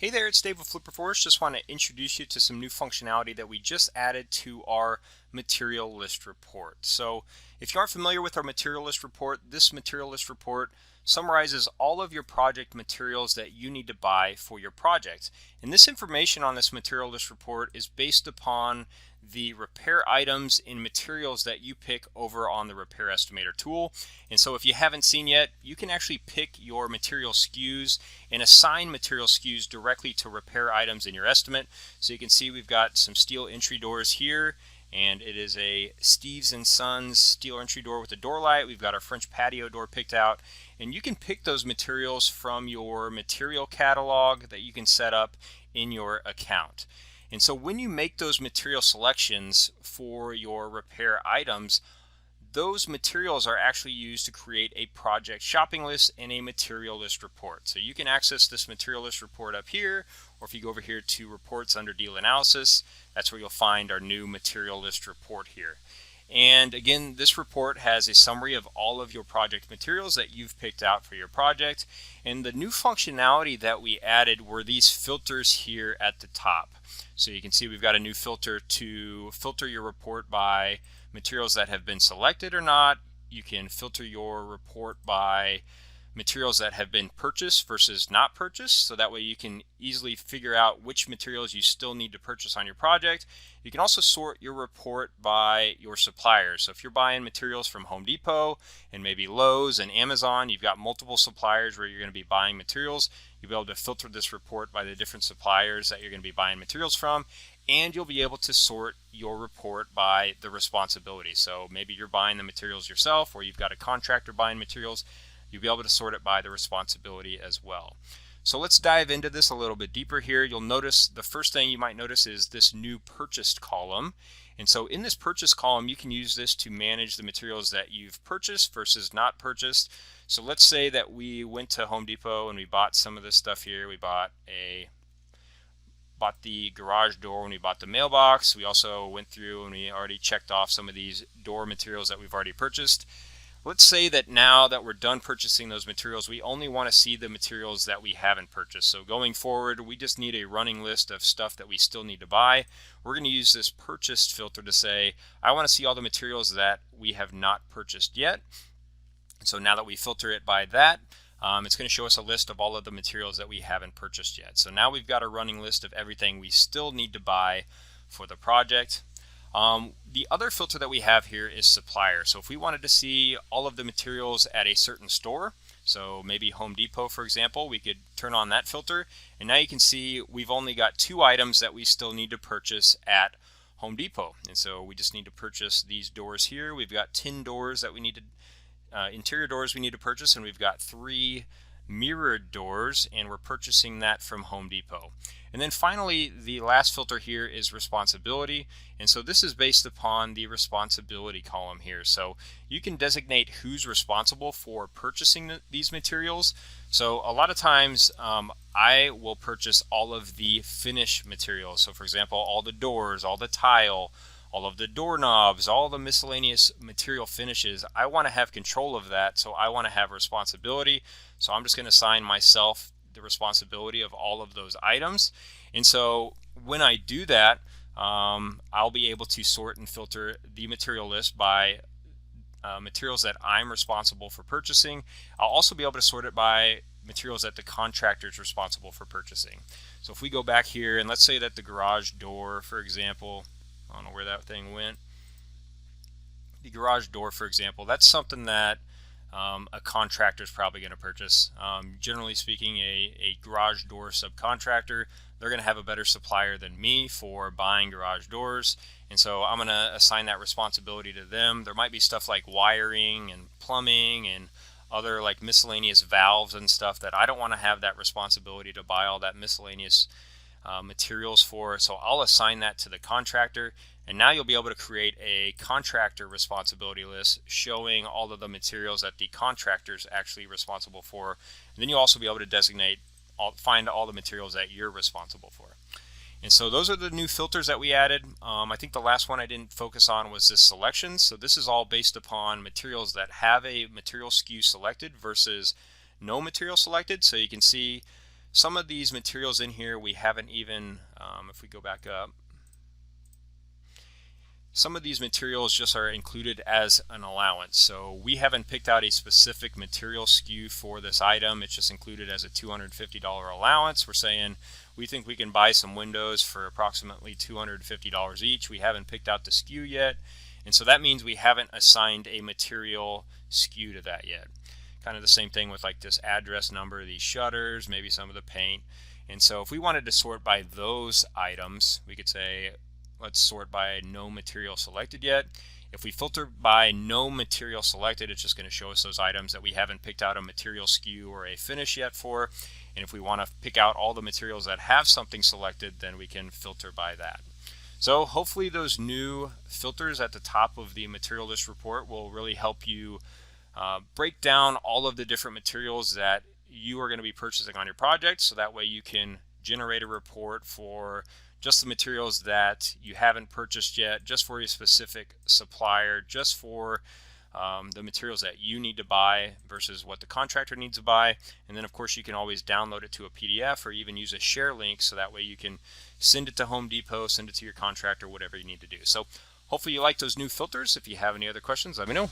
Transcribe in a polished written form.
Hey there, it's Dave with FlipperForce. Just want to introduce you to some new functionality that we just added to our material list report. So if you aren't familiar with our material list report, this material list report summarizes all of your project materials that you need to buy for your project. And this information on this material list report is based upon the repair items and materials that you pick over on the Repair Estimator tool. And so if you haven't seen yet, you can actually pick your material SKUs and assign material SKUs directly to repair items in your estimate. So you can see we've got some steel entry doors here, and it is a Steves & Sons steel entry door with a door light. We've got our French patio door picked out, and you can pick those materials from your material catalog that you can set up in your account. And so when you make those material selections for your repair items, those materials are actually used to create a project shopping list and a material list report. So you can access this material list report up here, or if you go over here to reports under deal analysis, that's where you'll find our new material list report here. And again, this report has a summary of all of your project materials that you've picked out for your project. And the new functionality that we added were these filters here at the top. So you can see we've got a new filter to filter your report by materials that have been selected or not. You can filter your report by materials that have been purchased versus not purchased, so that way you can easily figure out which materials you still need to purchase on your project. You can also sort your report by your suppliers. So if you're buying materials from Home Depot and maybe Lowe's and Amazon, you've got multiple suppliers where you're going to be buying materials. You'll be able to filter this report by the different suppliers that you're going to be buying materials from, and you'll be able to sort your report by the responsibility. So maybe you're buying the materials yourself, or you've got a contractor buying materials. You'll be able to sort it by the responsibility as well. So let's dive into this a little bit deeper here. You'll notice the first thing you might notice is this new purchased column. And so in this purchase column, you can use this to manage the materials that you've purchased versus not purchased. So let's say that we went to Home Depot and we bought some of this stuff here. We bought the garage door when we bought the mailbox. We also went through and we already checked off some of these door materials that we've already purchased. Let's say that now that we're done purchasing those materials, we only want to see the materials that we haven't purchased. So going forward, we just need a running list of stuff that we still need to buy. We're going to use this purchased filter to say, I want to see all the materials that we have not purchased yet. And so now that we filter it by that, it's going to show us a list of all of the materials that we haven't purchased yet. So now we've got a running list of everything we still need to buy for the project. The other filter that we have here is supplier. So if we wanted to see all of the materials at a certain store, so maybe Home Depot for example, we could turn on that filter, and now you can see we've only got 2 items that we still need to purchase at Home Depot. And so we just need to purchase these doors here. We've got 10 doors that we need to, interior doors we need to purchase, and we've got 3 mirrored doors, and we're purchasing that from Home Depot. And then finally, the last filter here is responsibility, and so this is based upon the responsibility column here. So you can designate who's responsible for purchasing these materials. So a lot of times I will purchase all of the finish materials. So for example, all the doors, all the tile, all of the doorknobs, all the miscellaneous material finishes. I want to have control of that, so I want to have responsibility. So I'm just going to assign myself the responsibility of all of those items. And so when I do that, I'll be able to sort and filter the material list by materials that I'm responsible for purchasing. I'll also be able to sort it by materials that the contractor is responsible for purchasing. So if we go back here, and let's say that the garage door, for example, I don't know where that thing went. The garage door, for example, that's something that a contractor is probably going to purchase. Generally speaking, a garage door subcontractor, they're going to have a better supplier than me for buying garage doors, and so I'm going to assign that responsibility to them. There might be stuff like wiring and plumbing and other like miscellaneous valves and stuff that I don't want to have that responsibility to buy all that miscellaneous materials for, so I'll assign that to the contractor. And now you'll be able to create a contractor responsibility list showing all of the materials that the contractor is actually responsible for. And then you'll also be able to designate, find all the materials that you're responsible for. And so those are the new filters that we added. I think the last one I didn't focus on was this selection. So this is all based upon materials that have a material SKU selected versus no material selected. So you can see some of these materials in here we haven't even, if we go back up, some of these materials just are included as an allowance. So we haven't picked out a specific material SKU for this item. It's just included as a $250 allowance. We're saying we think we can buy some windows for approximately $250 each. We haven't picked out the SKU yet. And so that means we haven't assigned a material SKU to that yet. Kind of the same thing with like this address number, these shutters, maybe some of the paint. And so if we wanted to sort by those items, we could say, let's sort by no material selected yet. If we filter by no material selected, it's just going to show us those items that we haven't picked out a material SKU or a finish yet for. And if we want to pick out all the materials that have something selected, then we can filter by that. So hopefully those new filters at the top of the material list report will really help you break down all of the different materials that you are going to be purchasing on your project, so that way you can generate a report for just the materials that you haven't purchased yet, just for a specific supplier, just for the materials that you need to buy versus what the contractor needs to buy. And then of course you can always download it to a PDF or even use a share link, so that way you can send it to Home Depot, send it to your contractor, whatever you need to do. So hopefully you like those new filters. If you have any other questions, let me know.